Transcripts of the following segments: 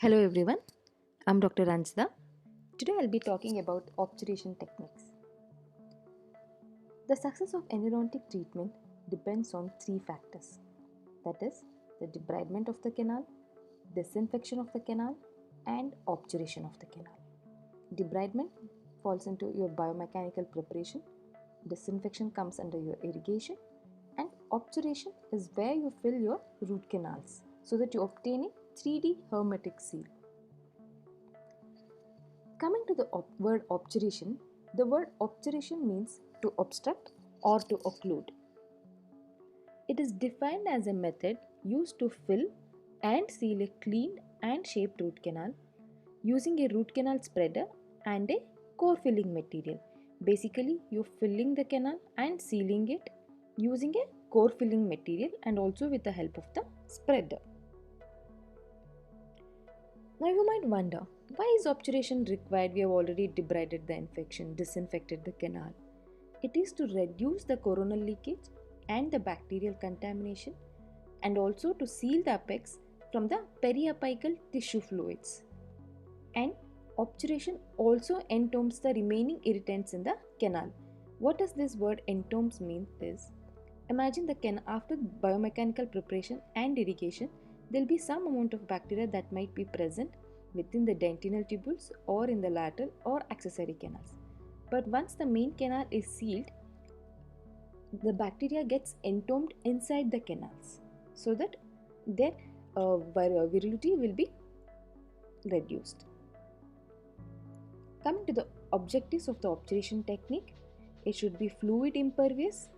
Hello everyone, I'm Dr. Anjada. Today I'll be talking about obturation techniques. The success of endodontic treatment depends on three factors, that is, the debridement of the canal, disinfection of the canal, and obturation of the canal. Debridement falls into your biomechanical preparation, disinfection comes under your irrigation, and obturation is where you fill your root canals so that you obtain a 3D hermetic seal. Coming to the word obturation, the word obturation means to obstruct or to occlude. It is defined as a method used to fill and seal a clean and shaped root canal using a root canal spreader and a core filling material. Basically, you're filling the canal and sealing it using a core filling material and also with the help of the spreader. Now you might wonder, why is obturation required? We have already debrided the infection, disinfected the canal. It is to reduce the coronal leakage and the bacterial contamination and also to seal the apex from the periapical tissue fluids. And obturation also entombs the remaining irritants in the canal. What does this word entombs mean is, imagine the canal after biomechanical preparation and irrigation, there will be some amount of bacteria that might be present within the dentinal tubules or in the lateral or accessory canals. But once the main canal is sealed, the bacteria gets entombed inside the canals so that their virility will be reduced. Coming to the objectives of the obturation technique, it should be fluid impervious,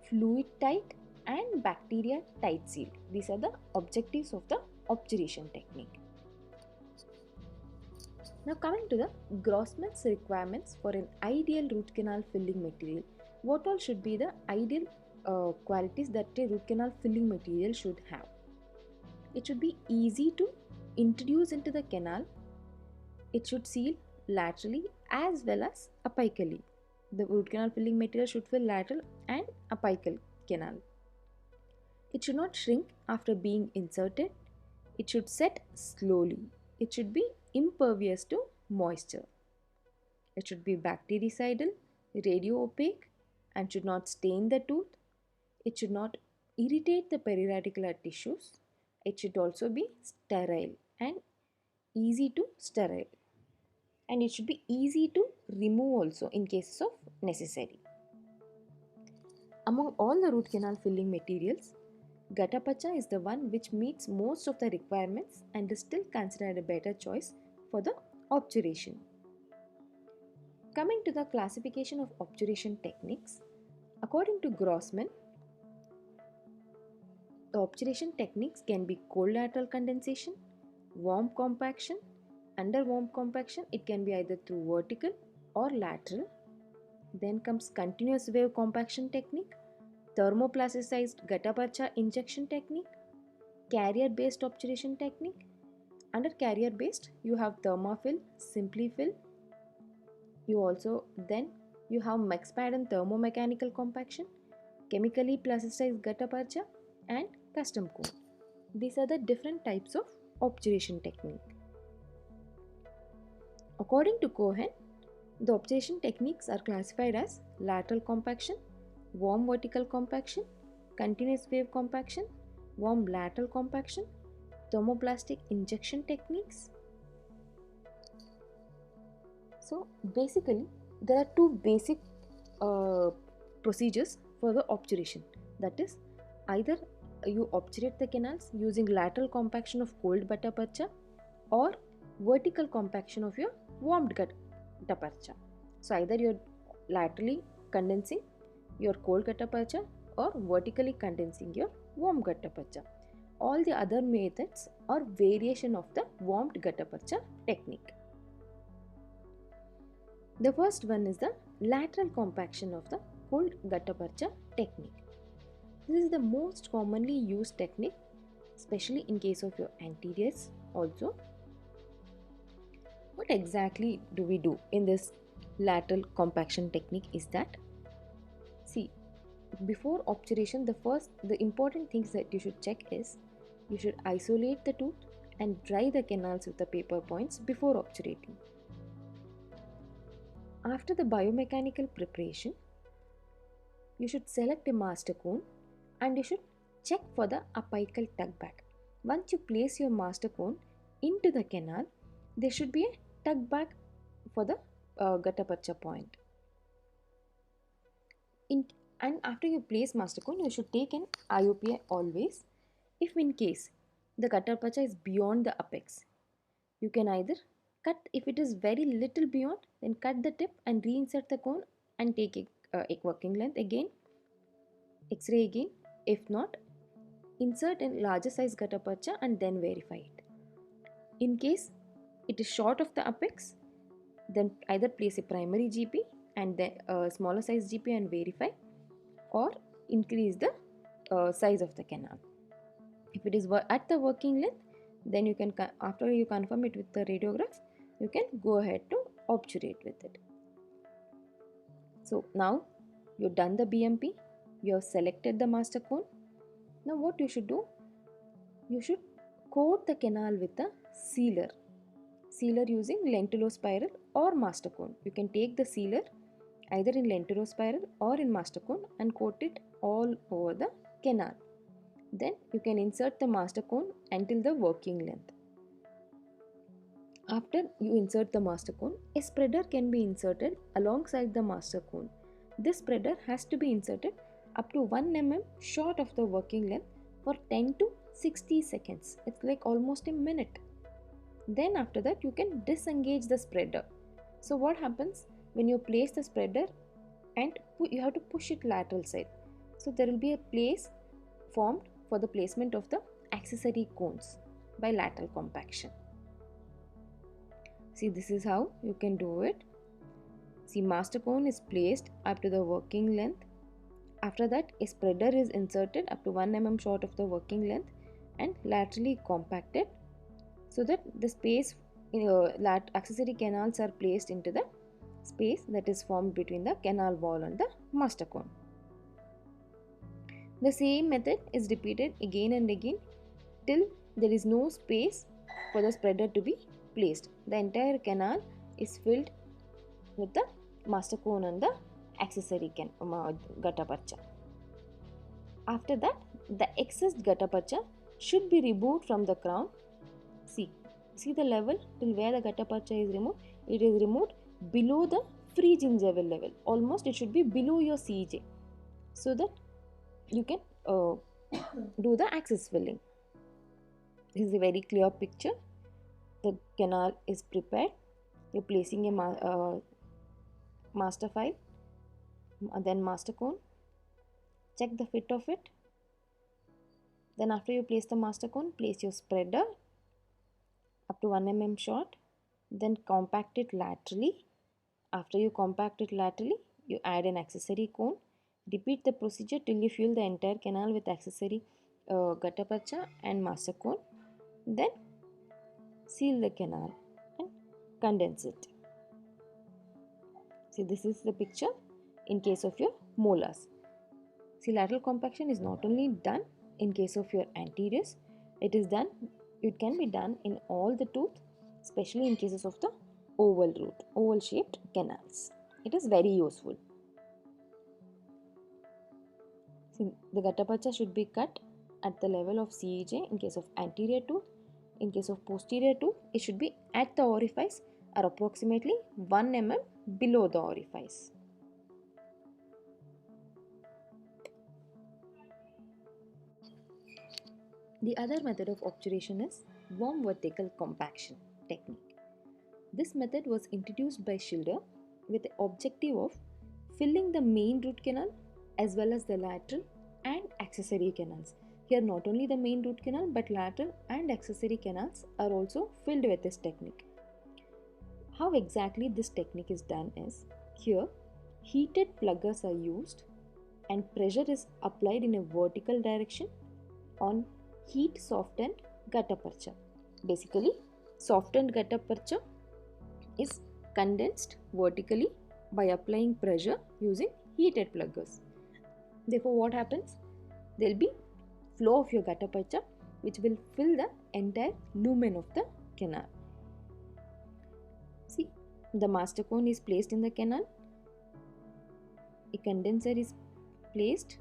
fluid tight, and bacteria tight sealed. These are the objectives of the obturation technique. Now coming to the Grossman's requirements for an ideal root canal filling material. What all should be the ideal qualities that a root canal filling material should have? It should be easy to introduce into the canal. It should seal laterally as well as apically. The root canal filling material should fill lateral and apical canal. It should not shrink after being inserted. It should set slowly. It should be impervious to moisture. It should be bactericidal, radio-opaque, and should not stain the tooth. It should not irritate the periradicular tissues. It should also be sterile and easy to sterile. And it should be easy to remove also in cases of necessary. Among all the root canal filling materials, Gattapacha is the one which meets most of the requirements and is still considered a better choice for the obturation. Coming to the classification of obturation techniques, according to Grossman, the obturation techniques can be cold lateral condensation, warm compaction. Under warm compaction, it can be either through vertical or lateral. Then comes continuous wave compaction technique, thermoplasticized Gattapacha injection technique, carrier based obturation technique. Under carrier based, you have thermofill, simplifill. You have mexpad and thermomechanical compaction, chemically plasticized Gattapacha, and custom cone. These are the different types of obturation technique. According to Cohen, the obturation techniques are classified as lateral compaction, warm vertical compaction, continuous wave compaction, warm lateral compaction, thermoplastic injection techniques. So basically, there are two basic procedures for the obturation. That is, either you obturate the canals using lateral compaction of cold Gattapacha or vertical compaction of your warmed Gattapacha. So either you're laterally condensing your cold Gattapacha or vertically condensing your warm Gattapacha. All the other methods are variation of the warmed Gattapacha technique. The first one is the lateral compaction of the cold Gattapacha technique. This is the most commonly used technique, especially in case of your anteriors also. What exactly do we do in this lateral compaction technique is that, see, before obturation, the important things that you should check is, you should isolate the tooth and dry the canals with the paper points before obturating. After the biomechanical preparation, you should select a master cone and you should check for the apical tug back. Once you place your master cone into the canal, there should be a tug back for the Gattaparcha point. And after you place master cone, you should take an IOPI always. If in case the Gattaparcha is beyond the apex, you can either cut. If it is very little beyond, then cut the tip and reinsert the cone and take a working length again, X-ray again. If not, insert a larger size Gattaparcha and then verify it. In case it is short of the apex, then either place a primary GP and then a smaller size GP and verify, or increase the size of the canal. If it is at the working length, then you can, after you confirm it with the radiograph, you can go ahead to obturate with it. So now you've done the BMP, you have selected the master cone. Now what you should do, you should coat the canal with a sealer using lentulospiral or master cone. You can take the sealer either in lentulospiral or in master cone and coat it all over the canal. Then you can insert the master cone until the working length. After you insert the master cone, a spreader can be inserted alongside the master cone. This spreader has to be inserted up to 1 mm short of the working length for 10 to 60 seconds. It's like almost a minute. Then after that you can disengage the spreader. So what happens when you place the spreader and you have to push it lateral side. So there will be a place formed for the placement of the accessory cones by lateral compaction. See, this is how you can do it. See, master cone is placed up to the working length. After that, a spreader is inserted up to 1 mm short of the working length and laterally compacted so that the space accessory canals are placed into the space that is formed between the canal wall and the master cone. The same method is repeated again and again till there is no space for the spreader to be placed. The entire canal is filled with the master cone and the accessory Gattaparcha. After that, the excess Gattaparcha should be removed from the crown. See the level till where the Gattaparcha is removed. It is removed below the free gingival level. Almost it should be below your CJ, so that you can do the access filling. This is a very clear picture. The canal is prepared. You're placing a master file, then master cone. Check the fit of it. Then after you place the master cone, place your spreader up to 1 mm short. Then compact it laterally. After you compact it laterally, you add an accessory cone. Repeat the procedure till you fill the entire canal with accessory Gattaparcha and master cone. Then seal the canal and condense it. See, this is the picture in case of your molars. See, lateral compaction is not only done in case of your anteriors, it can be done in all the tooth, especially in cases of the oval shaped canals. It is very useful. See, the Gattaparcha should be cut at the level of CEJ in case of anterior tooth. In case of posterior tooth, it should be at the orifice or approximately 1 mm below the orifice. The other method of obturation is warm vertical compaction technique. This method was introduced by Schilder with the objective of filling the main root canal as well as the lateral and accessory canals. Here not only the main root canal but lateral and accessory canals are also filled with this technique. How exactly this technique is done is, here heated pluggers are used and pressure is applied in a vertical direction on heat softened Gattaparcha. Basically, softened Gattaparcha is condensed vertically by applying pressure using heated pluggers. Therefore, what happens? There will be flow of your Gattaparcha which will fill the entire lumen of the canal. See, the master cone is placed in the canal, a condenser is placed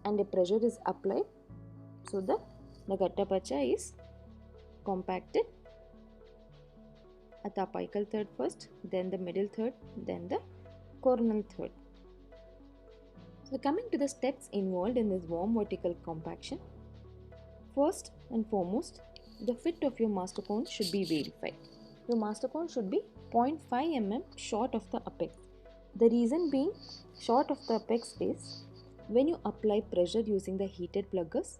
and a pressure is applied so that the gattapacha is compacted at the apical third first, then the middle third, then the coronal third. So coming to the steps involved in this warm vertical compaction, first and foremost, the fit of your master cone should be verified. Your master cone should be 0.5 mm short of the apex. The reason being short of the apex is when you apply pressure using the heated pluggers,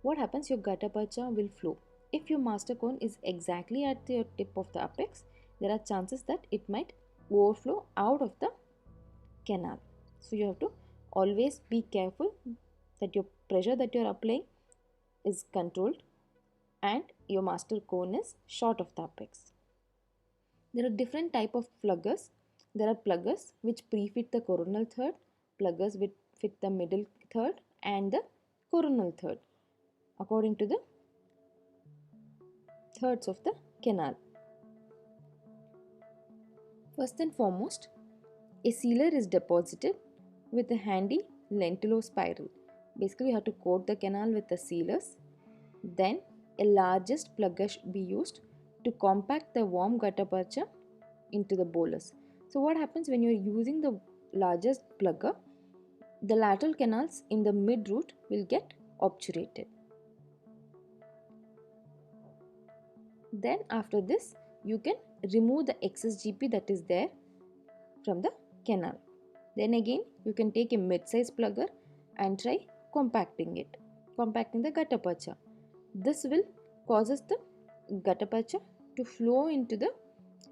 what happens? Your gattapacha will flow. If your master cone is exactly at the tip of the apex, there are chances that it might overflow out of the canal. So you have to always be careful that your pressure that you are applying is controlled and your master cone is short of the apex. There are different type of pluggers. There are pluggers which pre-fit the coronal third, pluggers which fit the middle third and the coronal third according to the thirds of the canal. First and foremost, a sealer is deposited with a handy lentillo spiral. Basically, you have to coat the canal with the sealers. Then, a largest plugger should be used to compact the warm gattapacha into the bolus. So, what happens when you are using the largest plugger? The lateral canals in the mid root will get obturated. Then, after this, you can remove the excess GP that is there from the canal. Then again, you can take a mid-size plugger and try compacting the gattapacha. This will causes the gattapacha to flow into the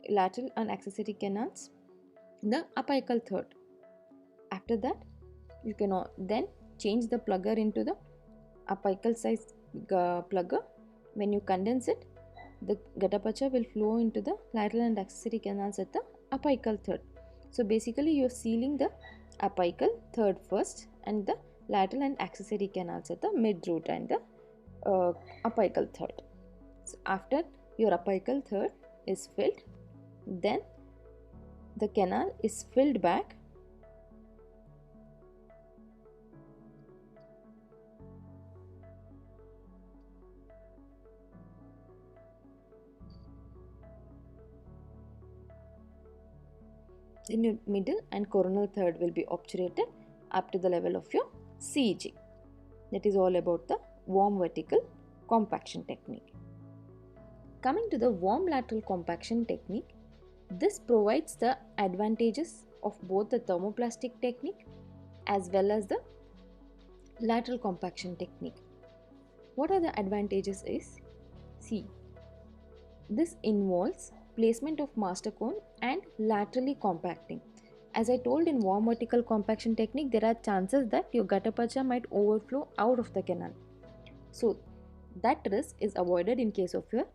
lateral and accessory canals, the apical third. After that, you can then change the plugger into the apical size plugger. When you condense it, the gattapacha will flow into the lateral and accessory canals at the apical third. So basically you are sealing the apical third first and the lateral and accessory canals at the mid root and the apical third. So after your apical third is filled, then the canal is filled back in your middle and coronal third will be obturated up to the level of your CEG. That is all about the warm vertical compaction technique. Coming to the warm lateral compaction technique, this provides the advantages of both the thermoplastic technique as well as the lateral compaction technique. What are the advantages is, see, this involves placement of master cone and laterally compacting. As I told, in warm vertical compaction technique, there are chances that your gattapacha might overflow out of the canal. So that risk is avoided in case of your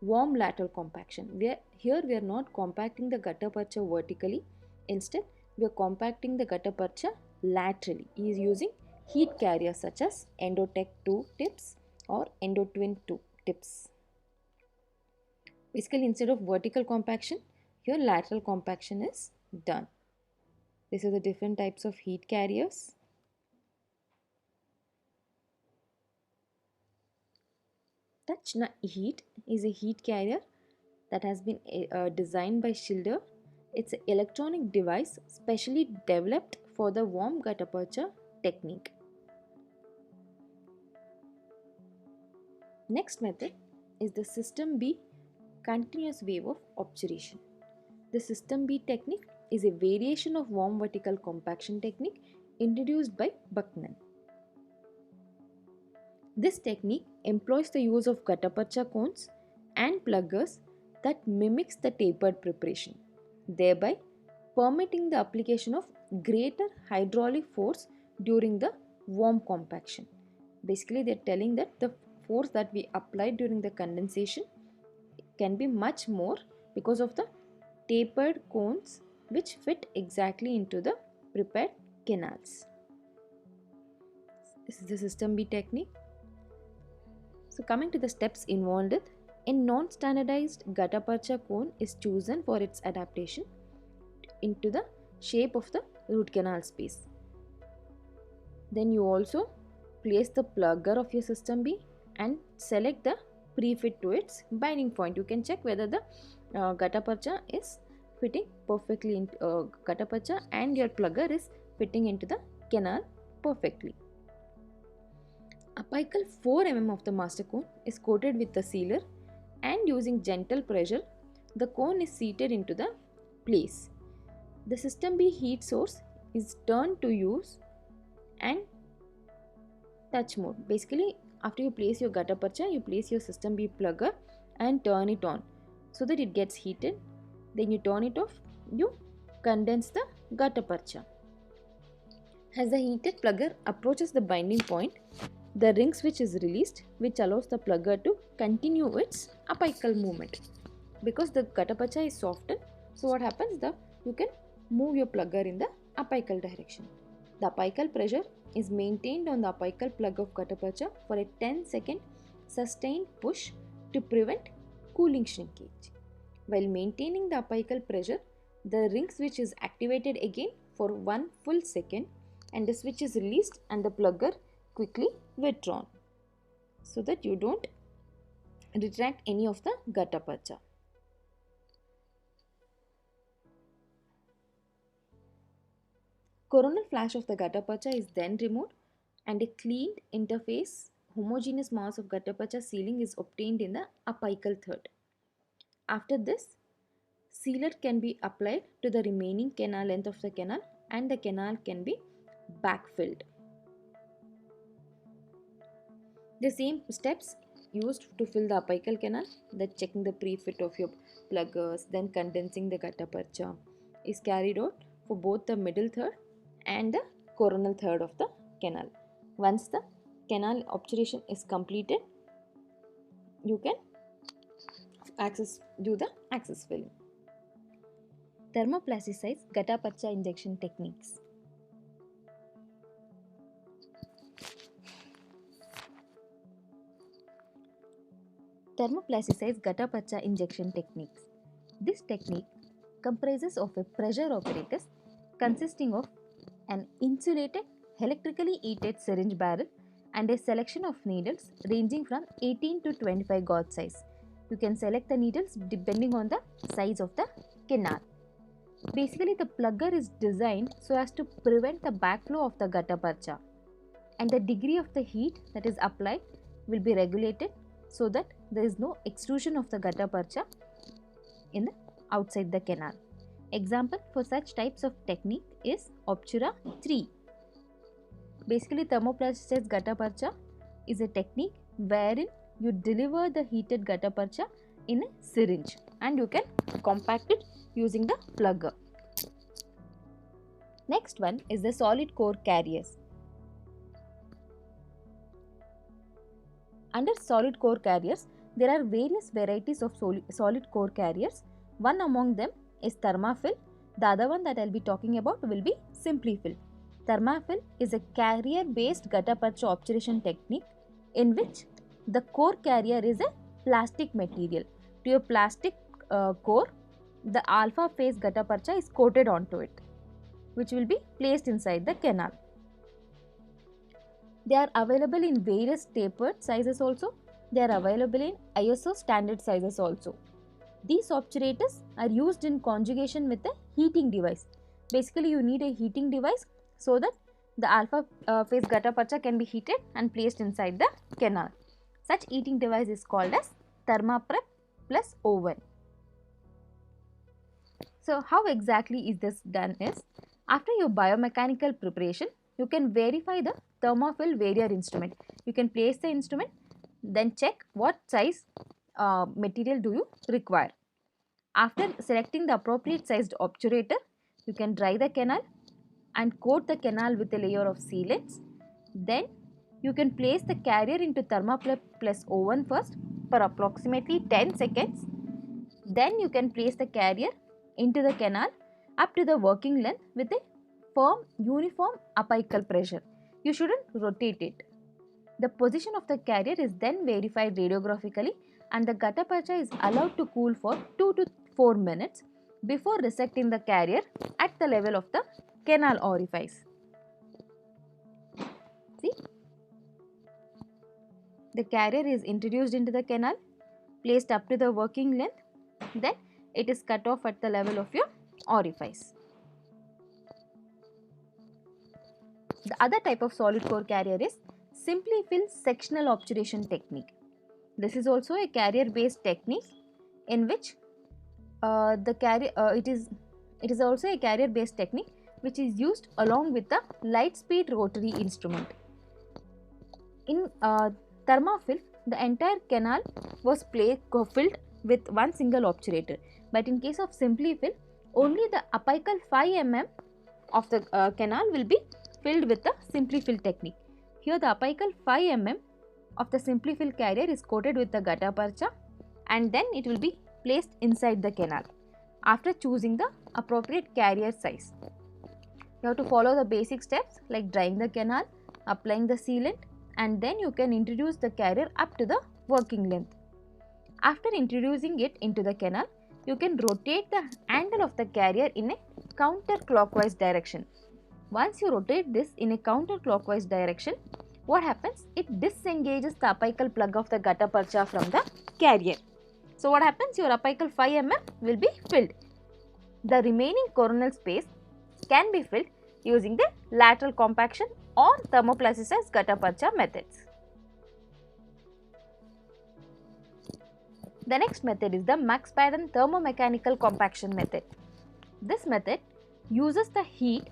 warm lateral compaction. Here we are not compacting the gattapacha vertically. Instead, we are compacting the gattapacha laterally. He is using heat carriers such as Endotech 2 tips or Endotwin 2 tips. Basically, instead of vertical compaction, here lateral compaction is done. These are the different types of heat carriers. Touch heat is a heat carrier that has been designed by Schilder. It's an electronic device specially developed for the warm gattapacha technique. Next method is the System B continuous wave of obturation. The System B technique is a variation of warm vertical compaction technique introduced by Buckman. This technique employs the use of gattapacha cones and pluggers that mimics the tapered preparation, thereby permitting the application of greater hydraulic force during the warm compaction. Basically, they are telling that the force that we applied during the condensation can be much more because of the tapered cones which fit exactly into the prepared canals. This is the system B technique. So coming to the steps involved, a non-standardized gutta-percha cone is chosen for its adaptation into the shape of the root canal space. Then you also place the plugger of your system B and select the pre-fit to its binding point. You can check whether the gutta-percha is fitting perfectly into gutta-percha and your plugger is fitting into the canal perfectly. Apical 4 mm of the master cone is coated with the sealer, and using gentle pressure, the cone is seated into the place. The system B heat source is turned to use and touch mode. Basically, after you place your gutta-percha, you place your system B plugger and turn it on so that it gets heated. Then you turn it off, you condense the gutta-percha. As the heated plugger approaches the binding point, the ring switch is released, which allows the plugger to continue its apical movement. Because the gutta-percha is softened, so what happens? You can move your plugger in the apical direction. The apical pressure is maintained on the apical plug of gutta-percha for a 10-second sustained push to prevent cooling shrinkage. While maintaining the apical pressure, the ring switch is activated again for 1 full second, and the switch is released and the plugger quickly withdrawn so that you don't retract any of the gutta-percha. Coronal flash of the gutta-percha is then removed and a cleaned interface homogeneous mass of gutta-percha sealing is obtained in the apical third. After this, sealer can be applied to the remaining canal length of the canal and the canal can be backfilled. The same steps used to fill the apical canal, that checking the pre-fit of your pluggers, then condensing the gutta-percha, is carried out for both the middle third and the coronal third of the canal. Once the canal obturation is completed, you can do the access filling. Thermoplasticized gutta-percha injection techniques. Thermoplasticized gutta-percha injection techniques. This technique comprises of a pressure apparatus consisting of an insulated electrically heated syringe barrel and a selection of needles ranging from 18 to 25 gauge size. You can select the needles depending on the size of the canal. Basically, the plugger is designed so as to prevent the backflow of the gutta-percha, and the degree of the heat that is applied will be regulated so that there is no extrusion of the gutta-percha outside the canal. Example for such types of technique is Obtura 3. Basically, thermoplasticized gutta-percha is a technique wherein you deliver the heated gutta-percha in a syringe and you can compact it using the plugger. Next one is the solid core carriers. Under solid core carriers, there are various varieties of solid core carriers. One among them is Thermafill. The other one that I will be talking about will be Simplifill. Thermafill is a carrier-based gutta-percha obturation technique in which the core carrier is a plastic material. To a plastic core, the alpha phase gutta-percha is coated onto it, which will be placed inside the canal. They are available in various tapered sizes also. They are available in ISO standard sizes also. These obturators are used in conjugation with a heating device. Basically, you need a heating device so that the alpha phase gutta-percha can be heated and placed inside the canal. Such heating device is called as Thermaprep plus oven. So, how exactly is this done is, after your biomechanical preparation, you can verify the thermofill varier instrument. You can place the instrument, then check what size material do you require. After selecting the appropriate sized obturator, you can dry the canal and coat the canal with a layer of sealants. Then you can place the carrier into thermoplate plus oven first for approximately 10 seconds. Then you can place the carrier into the canal up to the working length with a firm uniform apical pressure. you shouldn't rotate it. The position of the carrier is then verified radiographically and the gutta percha is allowed to cool for 2 to 4 minutes before resecting the carrier at the level of the canal orifice. See, the carrier is introduced into the canal, placed up to the working length, then it is cut off at the level of your orifice. The other type of solid core carrier is simply fill sectional obturation technique. This is also a carrier based technique in which it is also a carrier based technique which is used along with the light speed rotary instrument. In thermofill, the entire canal was filled with one single obturator, but in case of simplifill, only the apical 5 mm of the canal will be filled with the simplifill technique. Here the apical 5 mm of the simplifill carrier is coated with the gutta percha and then it will be placed inside the canal after choosing the appropriate carrier size. You have to follow the basic steps like drying the canal, applying the sealant, and then you can introduce the carrier up to the working length. After introducing it into the canal, you can rotate the handle of the carrier in a counterclockwise direction. Once you rotate this in a counterclockwise direction, what happens? It disengages the apical plug of the gutta percha from the carrier. So what happens? Your apical 5 mm will be filled. The remaining coronal space can be filled using the lateral compaction or thermoplasticized gutta percha methods. The next method is the Max-Padden thermomechanical compaction method. This method uses the heat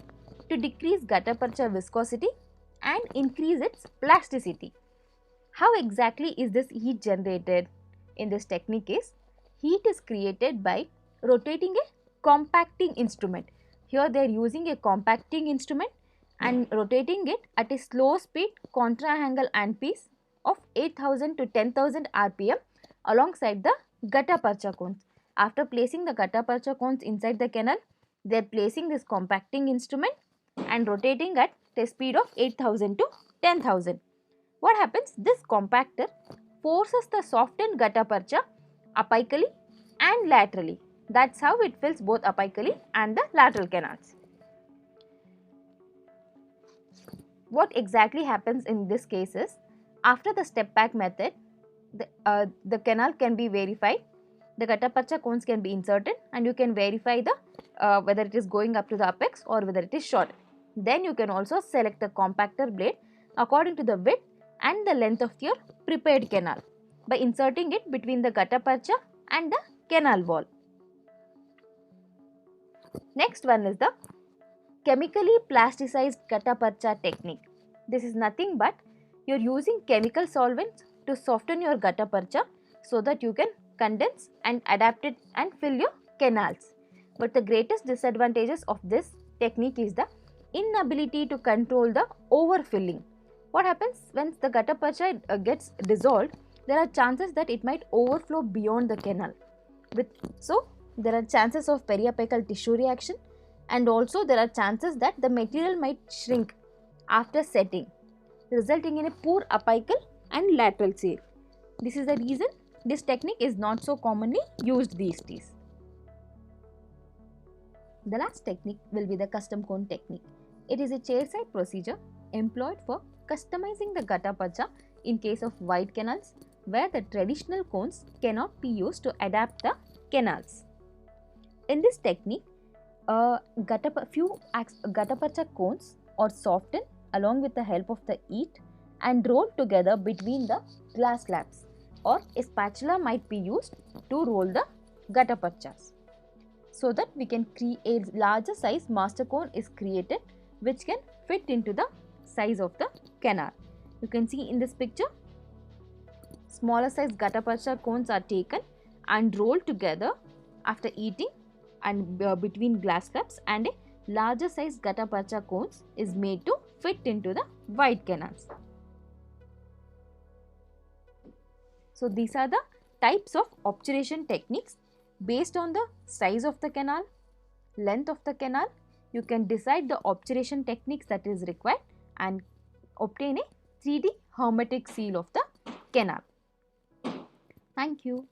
to decrease gutta percha viscosity and increase its plasticity. How exactly is this heat generated? In this technique is heat is created by rotating a compacting instrument. Here they are using a compacting instrument and rotating it at a slow speed contra angle handpiece of 8000 to 10,000 rpm alongside the gutta percha cones. After placing the gutta percha cones inside the canal, they are placing this compacting instrument and rotating at a speed of 8000 to 10,000. What happens? This compactor forces the softened gutta percha apically and laterally. That's how it fills both apically and the lateral canals. What exactly happens in this case is, after the step back method, the canal can be verified, the gutta percha cones can be inserted and you can verify the whether it is going up to the apex or whether it is short. Then you can also select the compactor blade according to the width and the length of your prepared canal by inserting it between the gutta percha and the canal wall. Next one is the chemically plasticized gutta percha technique. This is nothing but you are using chemical solvents to soften your gutta percha so that you can condense and adapt it and fill your canals. But the greatest disadvantages of this technique is the inability to control the overfilling. What happens when the gutta percha gets dissolved? There are chances that it might overflow beyond the canal. So there are chances of periapical tissue reaction, and also there are chances that the material might shrink after setting, resulting in a poor apical and lateral seal. This is the reason this technique is not so commonly used these days. The last technique will be the custom cone technique. It is a chairside procedure employed for customizing the gutta percha in case of wide canals where the traditional cones cannot be used to adapt the canals. In this technique, few gutta percha cones are softened along with the help of the heat and rolled together between the glass slabs, or a spatula might be used to roll the gutta perchas, so that we can create a larger size master cone is created which can fit into the size of the canal. You can see in this picture, smaller size gutta percha cones are taken and rolled together after heating and between glass slabs, and a larger size gutta percha cones is made to fit into the wide canals. So these are the types of obturation techniques. Based on the size of the canal, length of the canal, you can decide the obturation techniques that is required and obtain a 3D hermetic seal of the canal. Thank you.